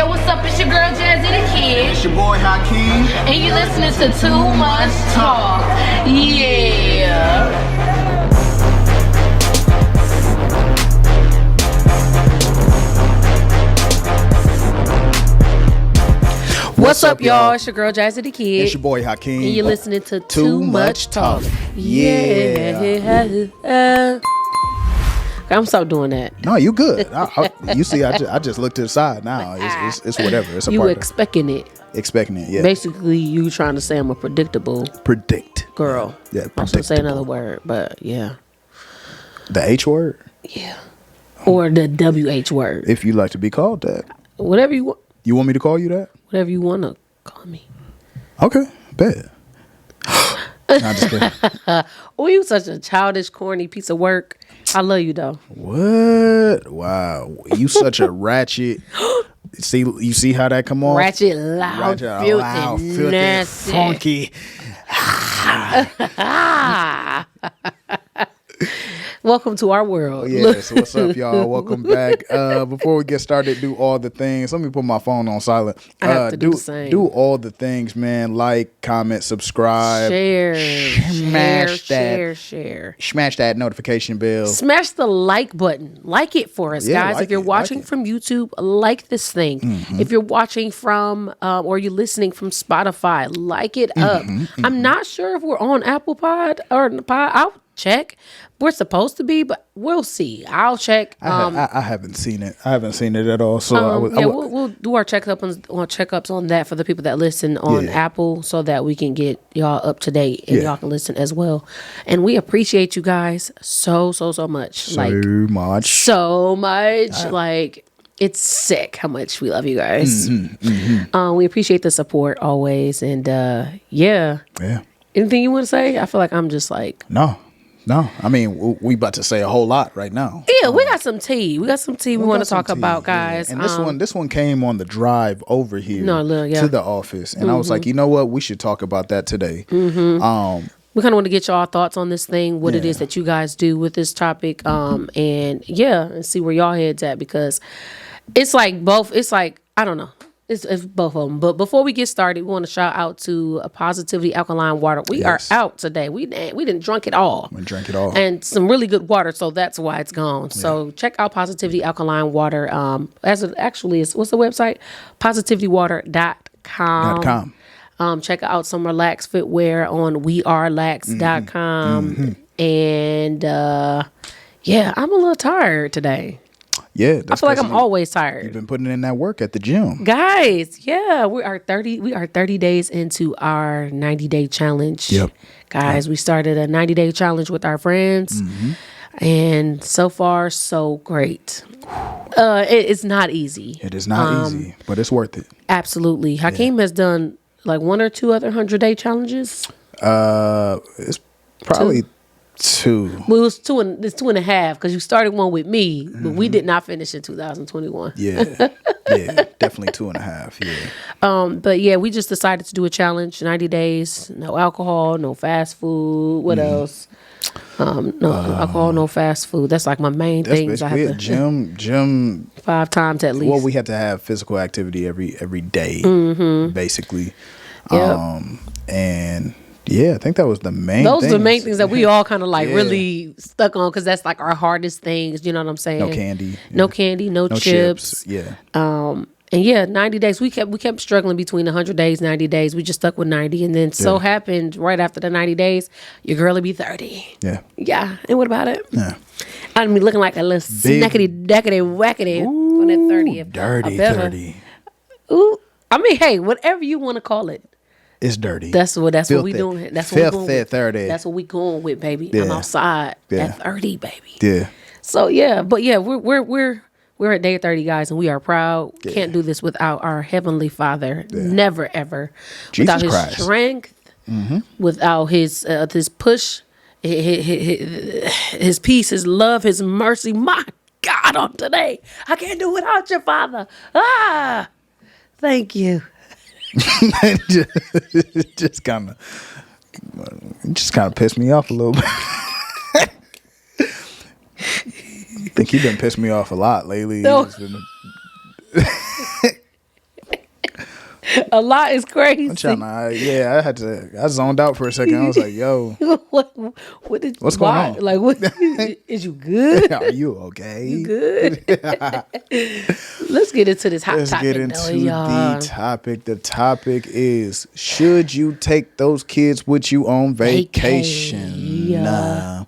Yo, what's up? It's your girl Jazzy the Kid. It's your boy Hakeem. And you listening to Too Much Talk. Yeah. What's up, y'all? It's your girl Jazzy the Kid. It's your boy Hakeem. And you're listening to Too Much Talk. Yeah. I'm stop doing that. No, you good. You see, I just looked to the side now. It's whatever. It's a you part expecting it. Expecting it, yeah. Basically, you trying to say I'm a predictable girl. Yeah, I was going to say another word, but yeah. The H word? Yeah. Or the WH word. If you like to be called that. Whatever you want. You want me to call you that? Whatever you want to call me. Okay, bet. Nah, just kidding. Oh, you such a childish, corny piece of work. I love you, though. What? Wow. You such a ratchet. You see how that come on? Ratchet, loud, filthy, nasty. Funky. Welcome to our world. Yes, what's up, y'all? Welcome back. Before we get started, do all the things. Let me put my phone on silent. I have to do the same. Do all the things, man. Like, comment, subscribe. Share. Smash that notification bell. Smash the like button. Like it for us, guys. If you're watching from YouTube, like this thing. Mm-hmm. If you're watching from or you're listening from Spotify, like it up. Mm-hmm. I'm not sure if we're on Apple Pod or Pod. I'll check. We're supposed to be, but we'll see. I'll check. I haven't seen it. I haven't seen it at all. So we'll do our checkups on that for the people that listen on Apple, so that we can get y'all up to date and y'all can listen as well. And we appreciate you guys so much. So much. Like, it's sick how much we love you guys. We appreciate the support always. And yeah. Anything you want to say? I feel like I'm just like No, I mean, we about to say a whole lot right now. Yeah, we got some tea. We want to talk about, guys. Yeah. And this one came on the drive over here to the office. And I was like, you know what? We should talk about that today. We kind of want to get y'all thoughts on this thing, what it is that you guys do with this topic. And see where y'all heads at, because it's like both. It's like, I don't know. It's both of them. But before we get started, we want to shout out to Positivity Alkaline Water. We are out today. We didn't drink it all. We drank it all. And some really good water, so that's why it's gone. Yeah. So check out Positivity Alkaline Water. As it actually is, what's the website? PositivityWater.com. Check out some relaxed footwear on wearelax.com. And I'm a little tired today. Yeah, I feel like I'm always tired. You've been putting in that work at the gym, guys. Yeah, we are 30 days into our 90-day challenge. Yep, guys, we started a 90-day challenge with our friends, and so far so great. It's not easy. It is not easy, but it's worth it. Absolutely. Hakeem has done like one or two other 100-day challenges. It's probably two. Well, it's 2.5, because you started one with me, but we did not finish in 2021. Yeah, definitely 2.5. Yeah. But yeah, we just decided to do a challenge, 90 days, no alcohol, no fast food. What else? No alcohol, no fast food. That's like my main things. I have to gym 5 times at least. Well, we have to have physical activity every day, basically. Yep. And yeah, I think that was the main. Those are the main things that we all kind of like really stuck on, because that's like our hardest things. You know what I'm saying? No candy. No candy. No chips. Yeah. And 90 days. We kept struggling between 100 days, 90 days. We just stuck with 90, and then so happened right after the 90 days, your girl will be 30. Yeah. Yeah. And what about it? Yeah. I'd be looking like a little snackety deckety wackety on that 30th. Dirty 30. Ooh. I mean, hey, whatever you want to call it. It's dirty. That's what we doing. That's what we going with. 30. That's what we going with, baby. Yeah. I'm outside at 30, baby. Yeah. So we're at day 30, guys, and we are proud. Yeah. Can't do this without our Heavenly Father. Yeah. Never ever. Jesus without Christ. His strength, without his push, his peace, his love, his mercy. My God, on today, I can't do without you, Father. Thank you. just kind of pissed me off a little bit. I think you've been pissing me off a lot lately. No. A lot is crazy. I'm trying to, I zoned out for a second. I was like, yo. What's going on? Like, what? Is you good? Are you okay? You good? Let's get into this hot topic. Let's get into the topic. The topic is, should you take those kids with you on vacation? Nah.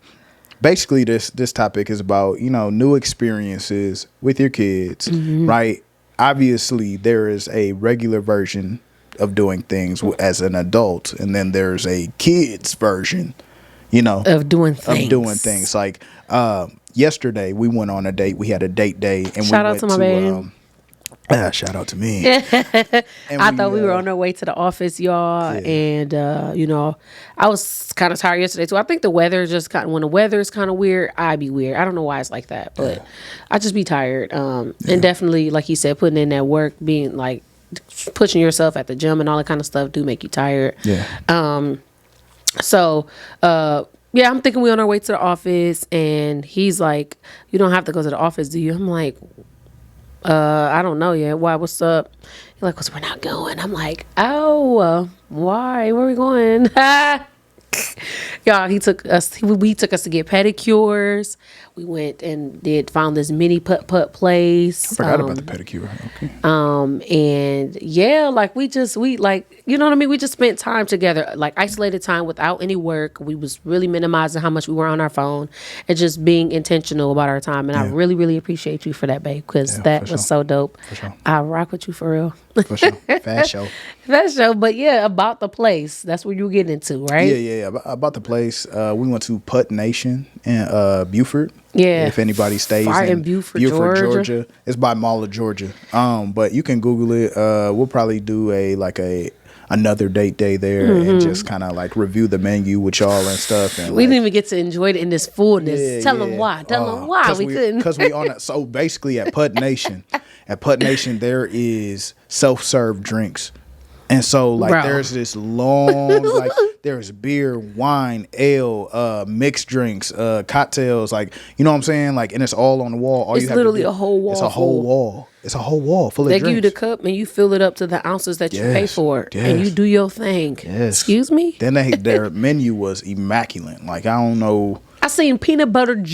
Basically, this topic is about, new experiences with your kids, right? Obviously, there is a regular version of doing things as an adult, and then there's a kids version, of doing things. Like yesterday, we went on a date. We had a date day, and shout out to my babe. Shout out to me. I thought we were on our way to the office, y'all. Yeah. And, I was kind of tired yesterday, too. I think the weather is when the weather is kind of weird, I be weird. I don't know why it's like that, but I just be tired. And definitely, like you said, putting in that work, being like pushing yourself at the gym and all that kind of stuff do make you tired. Yeah. I'm thinking we're on our way to the office, and he's like, you don't have to go to the office, do you? I'm like, I don't know yet. Why? What's up? He's like, we're not going. I'm like, oh, why? Where are we going? Y'all, we took us to get pedicures. We went and found this mini putt place. I forgot about the pedicure. Okay. And yeah, like we you know what I mean? We just spent time together, like isolated time without any work. We was really minimizing how much we were on our phone and just being intentional about our time. And I really, really appreciate you for that, babe, because that was so dope. For sure. I rock with you for real. For sure. Fast show. But yeah, about the place. That's what you get into, right? Yeah. About the place. We went to Putt Nation in Buford. Yeah. If anybody stays in Buford, Georgia. It's by Mall of Georgia. But you can Google it. We'll probably do another date day there and just kind of like review the menu with y'all and stuff. And we didn't even get to enjoy it in this fullness. Tell them why we couldn't. Because we on it. So basically at Putt Nation, there is self-serve drinks. And so there's this long, there's beer, wine, ale, mixed drinks, cocktails, you know what I'm saying? And it's all on the wall. It's literally a whole wall. It's a whole wall. It's a whole wall full of drinks. They give you the cup and you fill it up to the ounces that you pay for. Yes. And you do your thing. Yes. Excuse me? Then their menu was immaculate. I don't know. I seen peanut butter and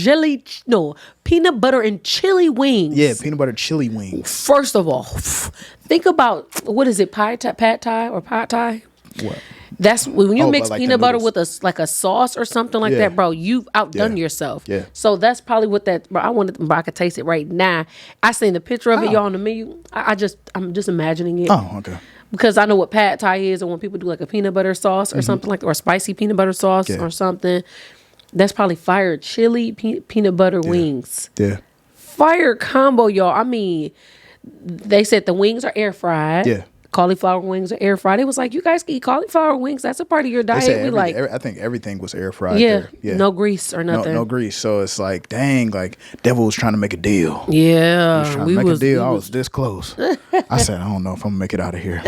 chili wings. Yeah, peanut butter chili wings. First of all, think about, what is it, pad thai or pad thai? What? That's when you mix peanut butter with a sauce or something like that, bro. You've outdone yourself. Yeah. So that's probably what that. Bro, I could taste it right now. I seen the picture of it, y'all, on the menu. I'm just imagining it. Oh, okay. Because I know what pad thai is, or when people do a peanut butter sauce or something or spicy peanut butter sauce or something. That's probably fire chili peanut butter wings. Yeah. Fire combo, y'all. I mean, they said the wings are air fried. Yeah. Cauliflower wings are air fried. It was like, you guys can eat cauliflower wings. That's a part of your diet. I think everything was air fried. Yeah, there. No grease or nothing. No grease. So it's like, dang, devil was trying to make a deal. Yeah, he was trying to make a deal. I was this close. I said, I don't know if I'm gonna make it out of here.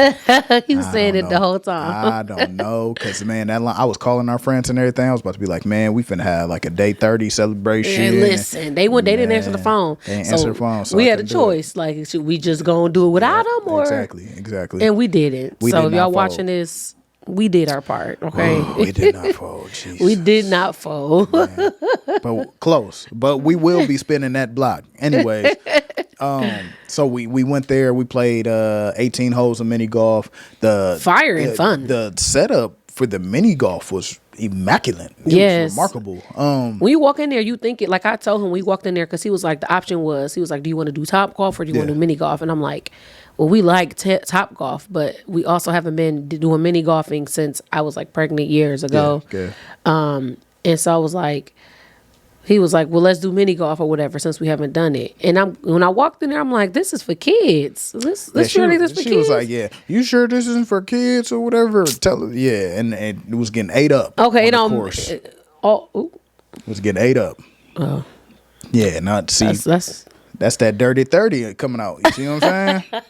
He was saying it the whole time. I don't know, because man, I was calling our friends and everything. I was about to be like, man, we finna have a day 30 celebration. And listen, they didn't answer the phone. They didn't answer the phone. So we had a choice. Should we just go and do it without them, or exactly? And we didn't. So if y'all watching this, we did our part, okay? Whoa, we did not fold. Jesus. We did not fold. But close. But we will be spinning that block. Anyways, so we went there. We played 18 holes of mini golf. Fire and fun. The setup for the mini golf was immaculate. It was remarkable. When you walk in there, you think it, like I told him, we walked in there because he was like, the option was, he was like, do you want to do top golf or do you want to do mini golf? And I'm like, well, we like top golf, but we also haven't been doing mini golfing since I was pregnant years ago. And so I was like, he was like, well, let's do mini golf or whatever since we haven't done it. And when I walked in there, I'm like, this is for kids. This for kids. She was like, yeah, you sure this isn't for kids or whatever? Tell her, yeah. And it was getting ate up. Okay, of course. It was getting ate up. Yeah, not see. That's that dirty 30 coming out. You see what I'm saying?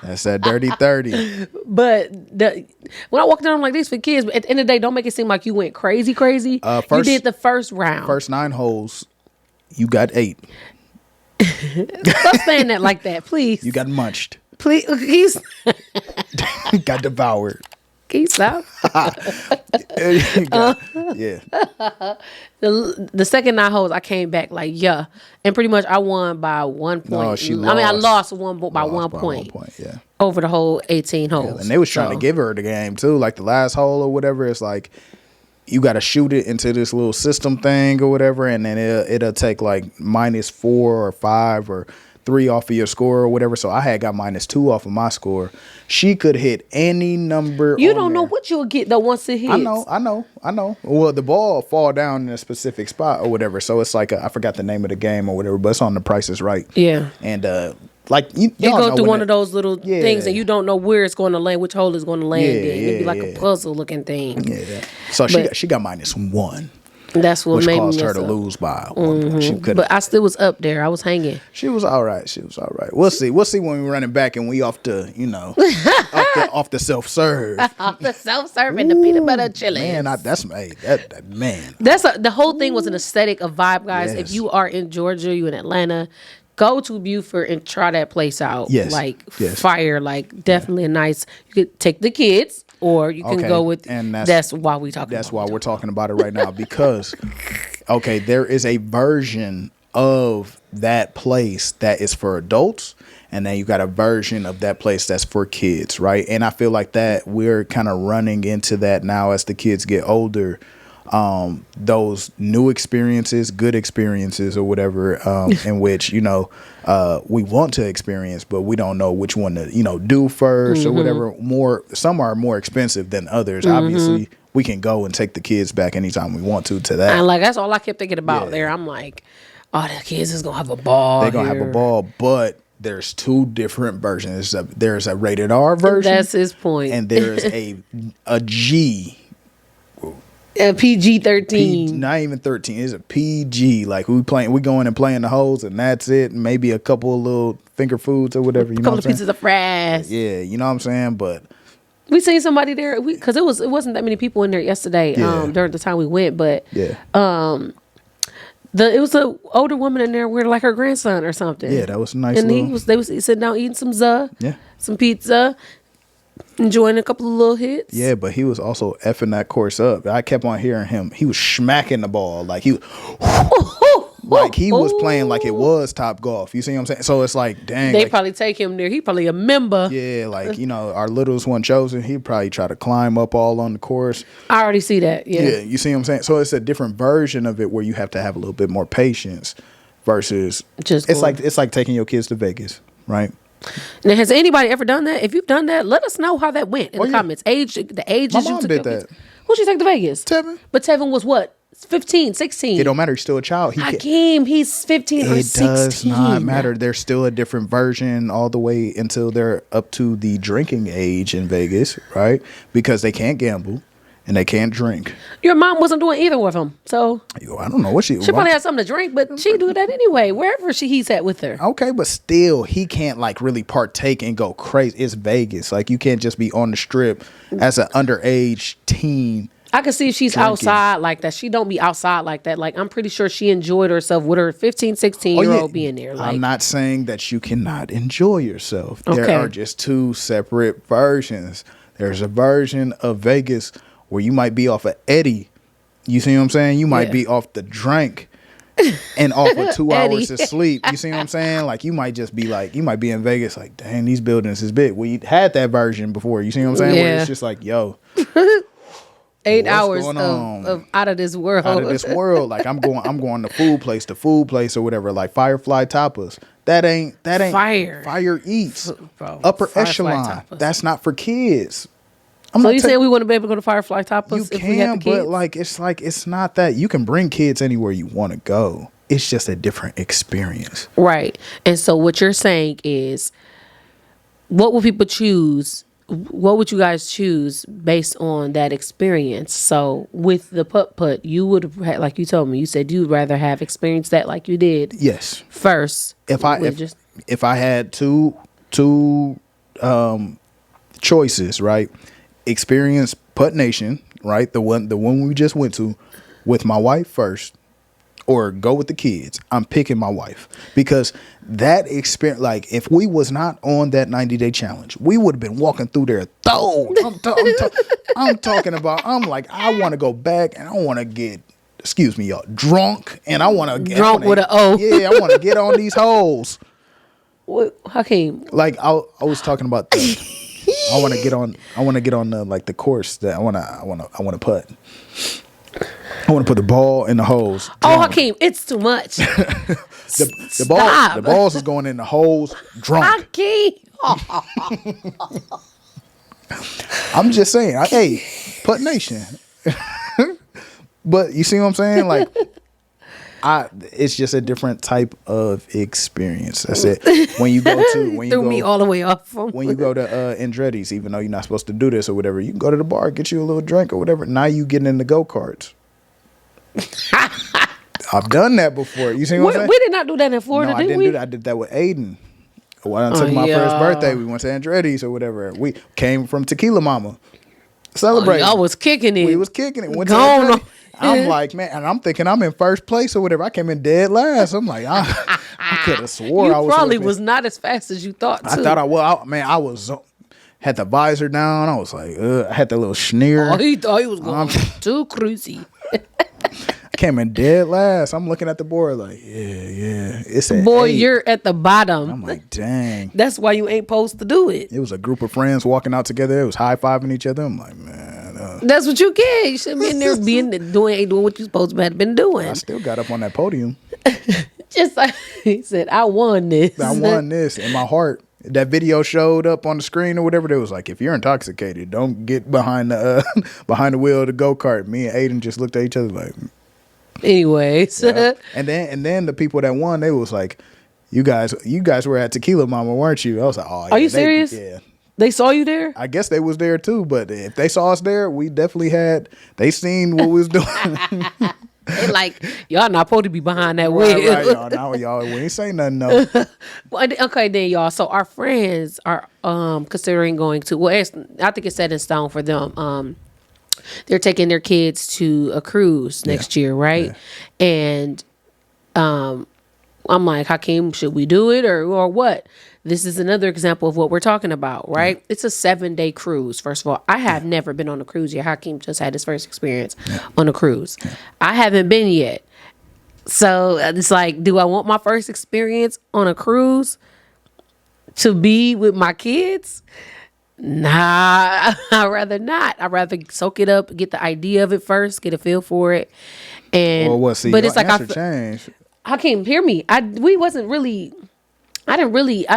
That's that dirty 30. But when I walked in, I'm like, these for kids. But at the end of the day, don't make it seem like you went crazy. You did the first round. First 9 holes, you got 8. Stop saying that like that, please. You got munched. Please. Got devoured. Geese out. Yeah. The second I hosed, I came back like, yeah. And pretty much I won by 1 point. No, she I mean, I lost by Lost one by point. 1 point, yeah. Over the whole 18 holes. And they was trying to give her the game too. Like the last hole or whatever, it's like you got to shoot it into this little system thing or whatever, and then it'll take like -4 or 5 or 3 off of your score or whatever. So I had got -2 off of my score. She could hit any number. You don't know what you'll get though once it hits. I know. Well, the ball fall down in a specific spot or whatever. So it's like I forgot the name of the game or whatever, but it's on The Price is Right. Yeah. And like you go through one of those little things and you don't know where it's going to land, which hole it's going to land in. It'd be like a puzzle looking thing. Yeah. So she got -1. That's what made caused me her to lose by 1 point. She couldn't. But I still was up there. I was hanging. She was all right. We'll see when we running back and we off the off the self-serve. Off the self-serve and the peanut butter chili. Man, that's man. That's the whole thing was an aesthetic, a vibe, guys. Yes. If you are in Georgia, you in Atlanta, go to Buford and try that place out. Yes. Fire, definitely a nice. You could take the kids. Or you can go with, and that's why we talking. That's why we're talking about it right now because, there is a version of that place that is for adults, and then you got a version of that place that's for kids, right? And I feel like that we're kind of running into that now as the kids get older. Those new experiences, good experiences or whatever, in which, we want to experience, but we don't know which one to, do first or whatever. Some are more expensive than others. Obviously, we can go and take the kids back anytime we want to that. And that's all I kept thinking about there. I'm like, oh, the kids is going to have a ball. They're going to have a ball, but there's 2 different versions. There's a rated R version. That's his point. And there's a G. PG-13. Not even 13. It's a PG. Like we going and playing the holes and that's it. Maybe a couple of little finger foods or whatever. You know what I'm saying? Pieces of fries. Yeah, you know what I'm saying? But we seen somebody there because it wasn't that many people in there yesterday during the time we went, but it was an older woman in there with like her grandson or something. Yeah, that was nice. And they was sitting down eating some pizza. Enjoying a couple of little hits. Yeah, but he was also effing that course up. I kept on hearing him. He was smacking the ball. Like he was playing like it was Top Golf. You see what I'm saying? So it's like, dang. They probably take him there. He probably a member. Yeah, our littlest one chosen, he'd probably try to climb up all on the course. I already see that. Yeah, you see what I'm saying? So it's a different version of it where you have to have a little bit more patience versus it's like taking your kids to Vegas, right? Now, has anybody ever done that? If you've done that, let us know how that went in the comments. The ages My you mom took did your that. kids. Who'd you take to Vegas? Tevin. But Tevin was what? 15, 16. It don't matter. He's still a child. Hakeem, he's 15 or 16. It does not matter. There's still a different version all the way until they're up to the drinking age in Vegas, right? Because they can't gamble. And they can't drink. Your mom wasn't doing either of them, so I don't know what she probably had something to drink, but she do that anyway, wherever he's at with her. Okay, but still, he can't really partake and go crazy. It's Vegas, you can't just be on the strip as an underage teen. I can see if she's drinking outside like that. She don't be outside like that. I'm pretty sure she enjoyed herself with her 15, 16-year-old being there. I'm not saying that you cannot enjoy yourself. Okay. There are just 2 separate versions. There's a version of Vegas where you might be off of Eddie. You see what I'm saying? You might be off the drink and off of 2 hours of sleep. You see what I'm saying? You might just be you might be in Vegas dang, these buildings is big. We had that version before. You see what I'm saying? Yeah. Where it's just yo. 8 hours of out of this world. Out of this world. I'm going to food place or whatever, Firefly Tapas. That ain't fire. Fire eats. Bro, upper Firefly echelon. Tapas. That's not for kids. So you saying we want to be able to go to Firefly Tapas if we had the kids? But it's not that. You can bring kids anywhere you want to go. It's just a different experience. Right. And so what you're saying is, what would people choose? What would you guys choose based on that experience? So with the putt, you would have had, like you told me, you said you'd rather have experienced that like you did. Yes. First. If I had two choices, right? Experience Putt Nation, right? The one we just went to with my wife first, or go with the kids, I'm picking my wife, because that experience, like if we was not on that 90-day challenge, we would have been walking through there I'm talking about, I'm like, I want to go back and I want to get, excuse me, y'all, drunk, and I want to get drunk with an O. Yeah, I want to get on these hoes. What, Hakeem? Like I was talking about I want to get on the like the course that I want to putt. I want to put the ball in the hose. Oh, Hakeem, it's too much. The balls is going in the holes drunk. Hakeem. I'm just saying, hey, Putt Nation. But you see what I'm saying? Like, it's just a different type of experience. That's it. When you Threw me all the way off. When you go to Andretti's, even though you're not supposed to do this or whatever, you can go to the bar, get you a little drink or whatever. Now you getting in the go-karts. I've done that before. You see what I'm saying? We did not do that in Florida, no, I didn't do that. I did that with Aiden. When I took my first birthday, we went to Andretti's or whatever. We came from Tequila Mama. Celebrating. I was kicking it. We was kicking it. Went to Andretti's. I'm like, man, and I'm thinking I'm in first place or whatever. I came in dead last. I'm like, I could have swore I was. You probably was not as fast as you thought. I thought I was. I was. Had the visor down. I was like, I had the little sneer. Oh, he thought he was going too cruisy. I came in dead last. I'm looking at the board like, yeah. It's at boy, 8. You're at the bottom. I'm like, dang. That's why you ain't supposed to do it. It was a group of friends walking out together. It was high-fiving each other. I'm like, man. That's what you get. You shouldn't be in there doing what you supposed to have been doing. I still got up on that podium. Just like he said, I won this. I won this in my heart. That video showed up on the screen or whatever. It was like, if you're intoxicated, don't get behind the wheel of the go-kart. Me and Aiden just looked at each other like. Anyways, yeah. and then the people that won, they was like, you guys were at Tequila Mama, weren't you? I was like, oh, yeah. Are you serious? Yeah. They saw you there? I guess they was there too, but if they saw us there, we definitely they seen what we was doing. They like, y'all not supposed to be behind that wheel. Right, y'all, we ain't say nothing, no. Okay, then, y'all. So our friends are considering going to, I think it's set in stone for them. They're taking their kids to a cruise next year, right? Yeah. And I'm like, Hakeem, should we do it or what? This is another example of what we're talking about, right? Yeah. It's a 7-day cruise. First of all, I have never been on a cruise yet. Hakeem just had his first experience on a cruise. Yeah. I haven't been yet. So it's like, do I want my first experience on a cruise to be with my kids? Nah, I'd rather not. I'd rather soak it up, get the idea of it first, get a feel for it. And well, see, but it's like changed. Hakeem, hear me. I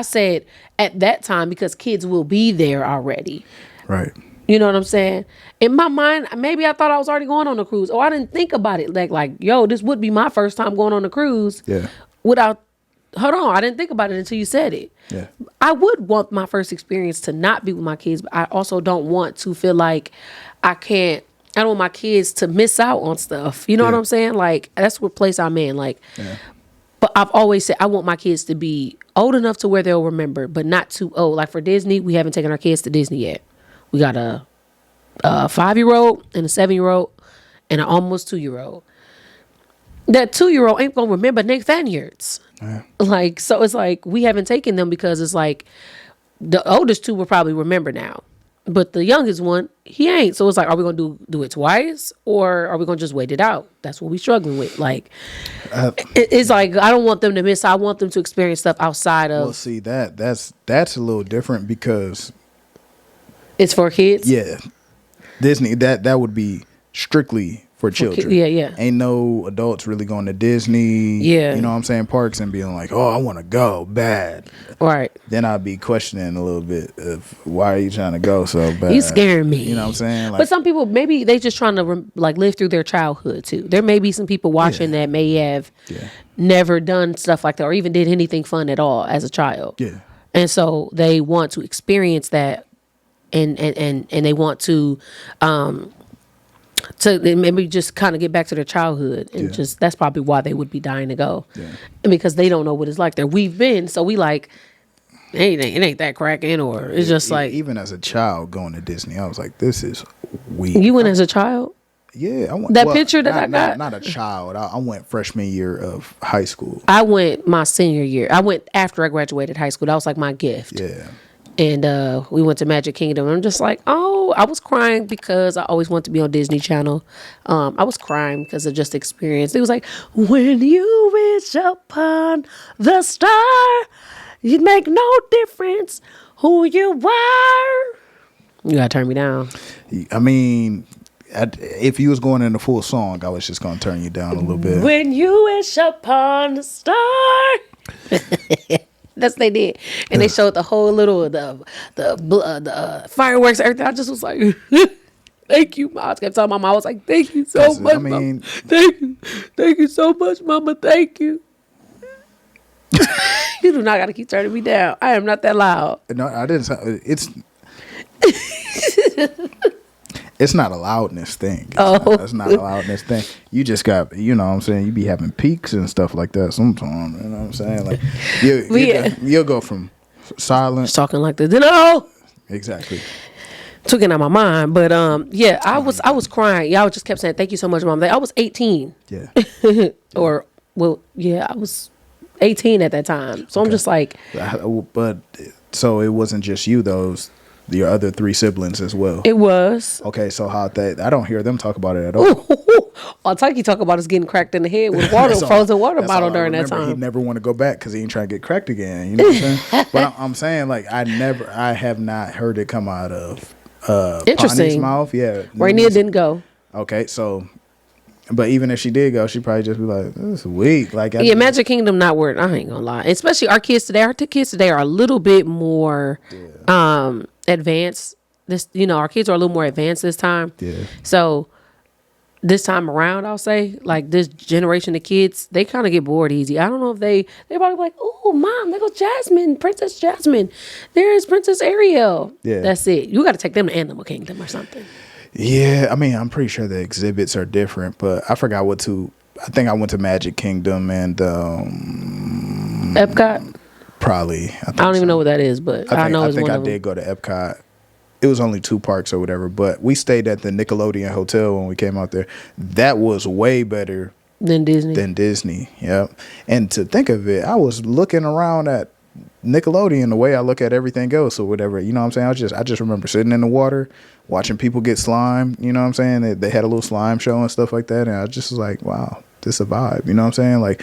said at that time because kids will be there already. Right. You know what I'm saying? In my mind, maybe I thought I was already going on a cruise. Oh, I didn't think about it. Like, yo, this would be my first time going on a cruise. Yeah. Hold on, I didn't think about it until you said it. Yeah. I would want my first experience to not be with my kids, but I also don't want to feel like I don't want my kids to miss out on stuff. You know what I'm saying? Like, that's what place I'm in. Like, but I've always said I want my kids to be old enough to where they'll remember, but not too old. Like for Disney, we haven't taken our kids to Disney yet. We got a 5-year-old and a 7-year-old and an almost 2-year-old. That 2-year-old ain't gonna remember Nathaniels. Yeah. Like, so it's like we haven't taken them because it's like the oldest 2 will probably remember now, but the youngest one, he ain't. So it's like, are we gonna do it twice or are we gonna just wait it out? That's what we're struggling with. Like, it's like I don't want them to miss. I want them to experience stuff outside of. Well, see that's a little different because it's for kids. Yeah, Disney that would be strictly for children. Yeah. Ain't no adults really going to Disney. Yeah. You know what I'm saying? Parks and being like, oh, I want to go bad. Right. Then I'd be questioning a little bit of why are you trying to go so bad? You scaring me. You know what I'm saying? Like, but some people, maybe they just trying to live through their childhood too. There may be some people watching that may have never done stuff like that or even did anything fun at all as a child. Yeah. And so they want to experience that and they want to maybe just kind of get back to their childhood and just that's probably why they would be dying to go. Yeah. And because they don't know what it's like there. We've been, so we like it ain't that cracking or it's just like even as a child going to Disney, I was like, this is weird. You went as a child? Yeah, I went that picture that I got. Not a child. I went freshman year of high school. I went my senior year. I went after I graduated high school. That was like my gift. Yeah. And we went to Magic Kingdom. I'm just like, oh, I was crying because I always wanted to be on Disney Channel. I was crying because of just experience. It was like, when you wish upon the star, you'd make no difference who you are. You gotta turn me down. I mean, if you was going in the full song, I was just gonna turn you down a little bit. When you wish upon the star. That's what they did, and they showed the whole little the fireworks, everything. I just was like, "Thank you." I kept telling my mom, I was like, "Thank you so much, Mama. Thank you so much, Mama. Thank you." You do not got to keep turning me down. I am not that loud. No, I didn't. It's not a loudness thing. It's not a loudness thing. You just got, you know what I'm saying, you be having peaks and stuff like that sometimes. You know what I'm saying? Like you'll go from silence. Talking like this, no. Exactly. Took it out of my mind. But yeah, I was crying. Y'all just kept saying, "Thank you so much, Mom." I was 18. Yeah. I was 18 at that time. So okay. I'm just like, but so it wasn't just you, those your other 3 siblings as well. It was. Okay, so how that? I don't hear them talk about it at all. All Tucky talk about is getting cracked in the head with frozen water bottle during that time. He never want to go back because he ain't trying to get cracked again. You know what I'm saying? But I'm saying, like, I have not heard it come out of Bonnie's mouth. Yeah, Rainier didn't go. Okay, so. But even if she did go, she'd probably just be like, "This is weak." Like, Magic Kingdom not worth. I ain't gonna lie. Especially our kids today. Our kids today are a little bit more advanced. Our kids are a little more advanced this time. Yeah. So this time around, I'll say, like, this generation of kids, they kind of get bored easy. I don't know if they probably like, "Oh, Mom, there goes Jasmine, Princess Jasmine. There's Princess Ariel." Yeah. That's it. You got to take them to Animal Kingdom or something. Yeah, I mean, I'm pretty sure the exhibits are different, but I forgot what to. I think I went to Magic Kingdom and Epcot. Probably. I don't even know what that is, but I know it's one of them. I think I did go to Epcot. It was only 2 parks or whatever, but we stayed at the Nickelodeon Hotel when we came out there. That was way better than Disney. Yeah, and to think of it, I was looking around at Nickelodeon the way I look at everything else or whatever. You know what I'm saying? I just remember sitting in the water, watching people get slime. You know what I'm saying? They had a little slime show and stuff like that, and I just was like, wow, this is a vibe. You know what I'm saying? Like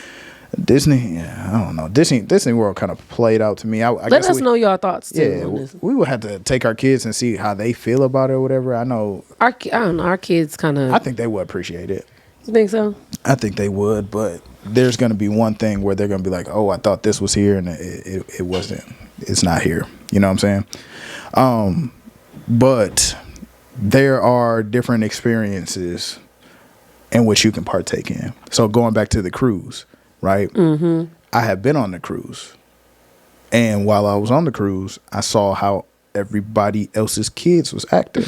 Disney, yeah, I don't know. Disney World kind of played out to me. I Let us know your thoughts too. Yeah, we would have to take our kids and see how they feel about it or whatever. I don't know. Our kids kind of. I think they would appreciate it. You think so? I think they would, but there's going to be one thing where they're going to be like, "Oh, I thought this was here, and it wasn't. It's not here." You know what I'm saying? But there are different experiences in which you can partake in. So going back to the cruise, right? Mm-hmm. I have been on the cruise, and while I was on the cruise, I saw how everybody else's kids was acting.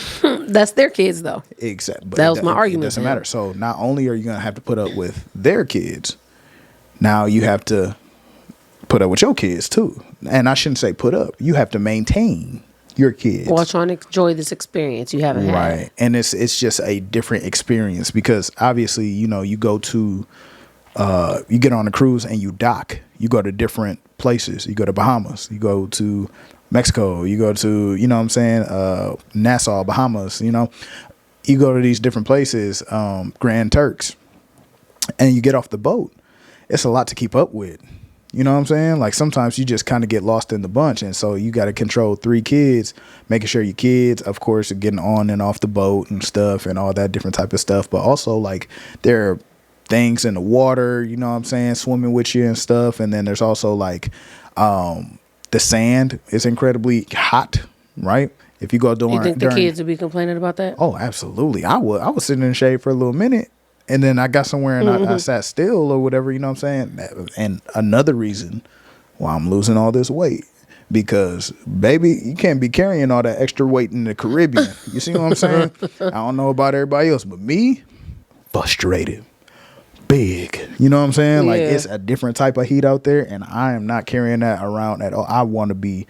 That's their kids, though. Exactly. That was my argument. It doesn't matter. So not only are you going to have to put up with their kids, now you have to put up with your kids too. And I shouldn't say put up. You have to maintain your kids while trying to enjoy this experience you haven't had. Right. And it's just a different experience because obviously, you know, you go to you get on a cruise and you dock. You go to different places. You go to Bahamas. You go to Mexico, you go to, you know what I'm saying, Nassau, Bahamas, you know, you go to these different places, Grand Turks, and you get off the boat. It's a lot to keep up with. You know what I'm saying? Like sometimes you just kind of get lost in the bunch. And so you got to control 3 kids, making sure your kids, of course, are getting on and off the boat and stuff and all that different type of stuff. But also like there are things in the water, you know what I'm saying, swimming with you and stuff. And then there's also like, the sand is incredibly hot, right? If you go during, you think the kids would be complaining about that? Oh, absolutely. I was sitting in the shade for a little minute, and then I got somewhere and I sat still or whatever. You know what I'm saying? And another reason why I'm losing all this weight because, baby, you can't be carrying all that extra weight in the Caribbean. You see what I'm saying? I don't know about everybody else, but me, frustrated. big. You know what I'm saying? Like, Yeah. it's a different type of heat out there, and I am not carrying that around at all. I want to be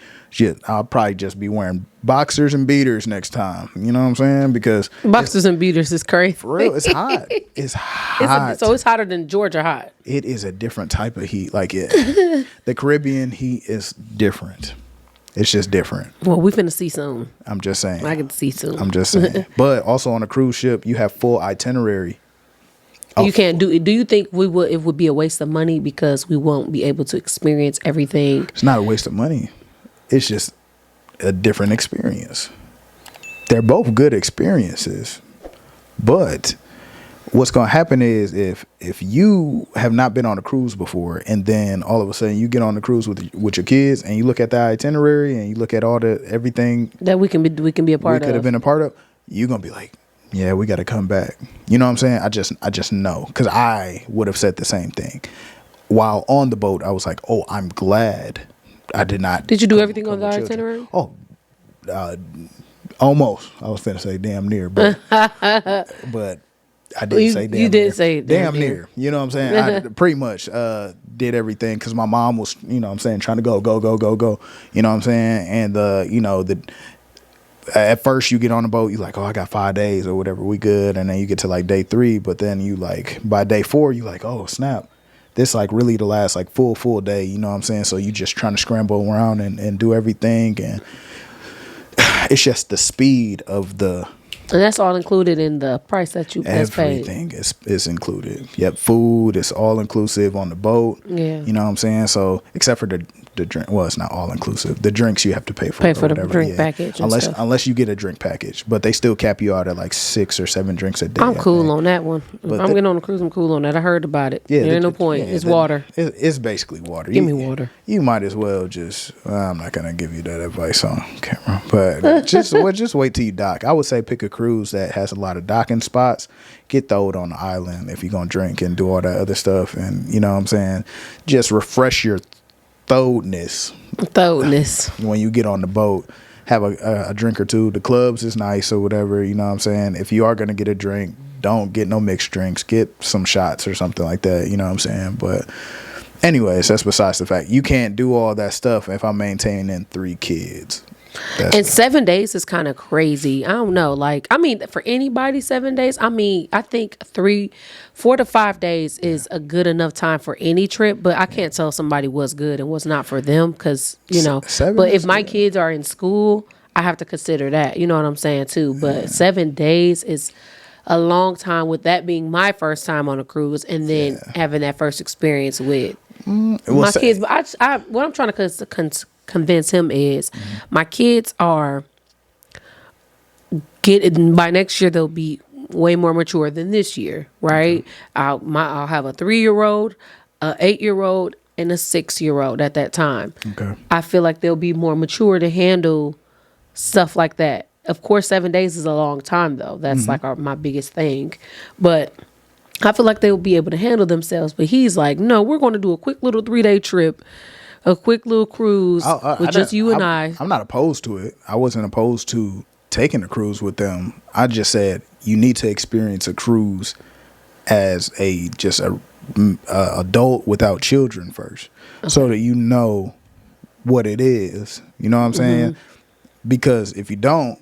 I'll probably just be wearing boxers and beaters next time. You know what I'm saying? Because boxers and beaters is crazy. for real, it's hot. It's hot. So it's hotter than Georgia hot. It is a different type of heat. Like the Caribbean heat is different. It's just different. Well, we finna see soon. I'm just saying. I can see soon. I'm just saying. But also on a cruise ship, you have full itinerary. You can't do you think it would be a waste of money because we won't be able to experience everything? It's not a waste of money. It's just a different experience. They're both good experiences. But what's going to happen is if you have not been on a cruise before, and then all of a sudden you get on the cruise with your kids, and you look at the itinerary and you look at all the everything that we can be a part of, we could have been a part of, you're going to be like, yeah, we got to come back. You know what I'm saying? I just know, because I would have said the same thing. While on the boat, I was like, oh, I'm glad I did not. Did you do everything on the itinerary? Oh, almost. I was finna say damn near, but but I didn't say damn near. You did say damn near. You know what I'm saying? I pretty much did everything because my mom was, you know what I'm saying, trying to go. You know what I'm saying? And at first you get on the boat, you're like, oh, I got 5 days or whatever, we good. And then you get to like day 3, but then you like, by day 4, you like, oh, snap. This like really the last like full day, you know what I'm saying? So you just trying to scramble around and do everything. And it's just the speed of the... And that's all included in the price that you paid. Everything is included. Yep, food is all inclusive on the boat. Yeah. You know what I'm saying? So except for the drink, well, it's not all inclusive. The drinks you have to pay for. Pay for the drink package. Unless you get a drink package, but they still cap you out at like 6 or 7 drinks a day. I'm cool on that one. If I'm getting on a cruise, I'm cool on that. I heard about it. Yeah, there ain't no point. It's water. It's basically water. Give me water. You might as well just. I'm not gonna give you that advice on camera, but just wait till you dock. I would say pick a cruise that has a lot of docking spots. Get thrown on the island if you're gonna drink and do all that other stuff, and you know what I'm saying. Just refresh your throatness when you get on the boat. Have a drink or two. The clubs is nice or whatever, you know what I'm saying. If you are gonna get a drink, don't get no mixed drinks. Get some shots or something like that, you know what I'm saying. But anyways, that's besides the fact. You can't do all that stuff if I'm maintaining 3 kids. And 7 days is kind of crazy. I don't know. Like, I mean, for anybody, 7 days, I mean, I think 4 to 5 days is a good enough time for any trip, but I can't tell somebody what's good and what's not for them because, you know, but if my kids are in school, I have to consider that, you know what I'm saying too. But 7 days is a long time, with that being my first time on a cruise and then having that first experience with my kids. But what I'm trying to convince him is my kids are by next year they'll be way more mature than this year, right? I'll have a 3-year-old, a 8-year-old, and a 6-year-old at that time. Okay. I feel like they'll be more mature to handle stuff like that. Of course, 7 days is a long time though. That's like my biggest thing, but I feel like they'll be able to handle themselves. But he's like, no, we're going to do a quick little 3-day trip. A quick little cruise with just you and I. I'm not opposed to it. I wasn't opposed to taking a cruise with them. I just said you need to experience a cruise as a adult without children first, so that you know what it is. You know what I'm saying? Because if you don't,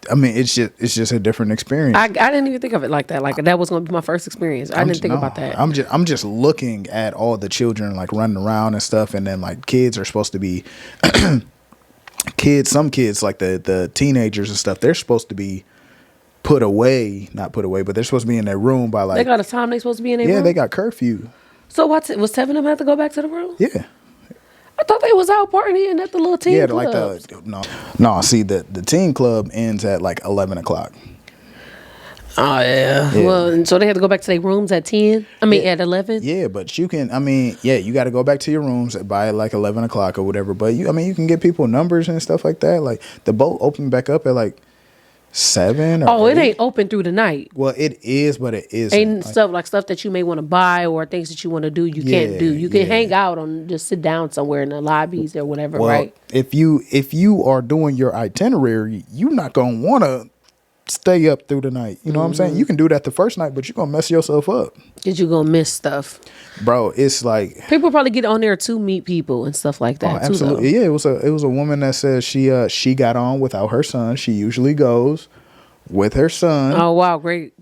I mean, it's just a different experience. I didn't even think of it like that. Like that was going to be my first experience. I didn't think about that. I'm just looking at all the children like running around and stuff, and then like kids are supposed to be kids. Some kids like the teenagers and stuff. They're supposed to be not put away, but they're supposed to be in their room by like. They got a time they supposed to be in their room. Yeah, they got curfew. So was 7 of them have to go back to the room? Yeah. I thought they was out partying at the little teen club. No. See, the teen club ends at like 11 o'clock. Oh yeah. Well, and so they had to go back to their rooms at 10. At 11. Yeah, but you can. You got to go back to your rooms by like 11 o'clock or whatever. But you can get people numbers and stuff like that. Like the boat opened back up at like 7 or 8. It ain't open through the night. Well, it is, but it isn't. Ain't stuff that you may want to buy or things that you want to do you can't do. You can hang out just sit down somewhere in the lobbies or whatever, right? If you are doing your itinerary, you're not gonna want to stay up through the night. You know what I'm saying? You can do that the first night, but you're gonna mess yourself up. Cause you're gonna miss stuff, bro. It's like people probably get on there to meet people and stuff like that. Oh, absolutely, too, yeah. It was a woman that says she got on without her son. She usually goes with her son. Oh wow, great.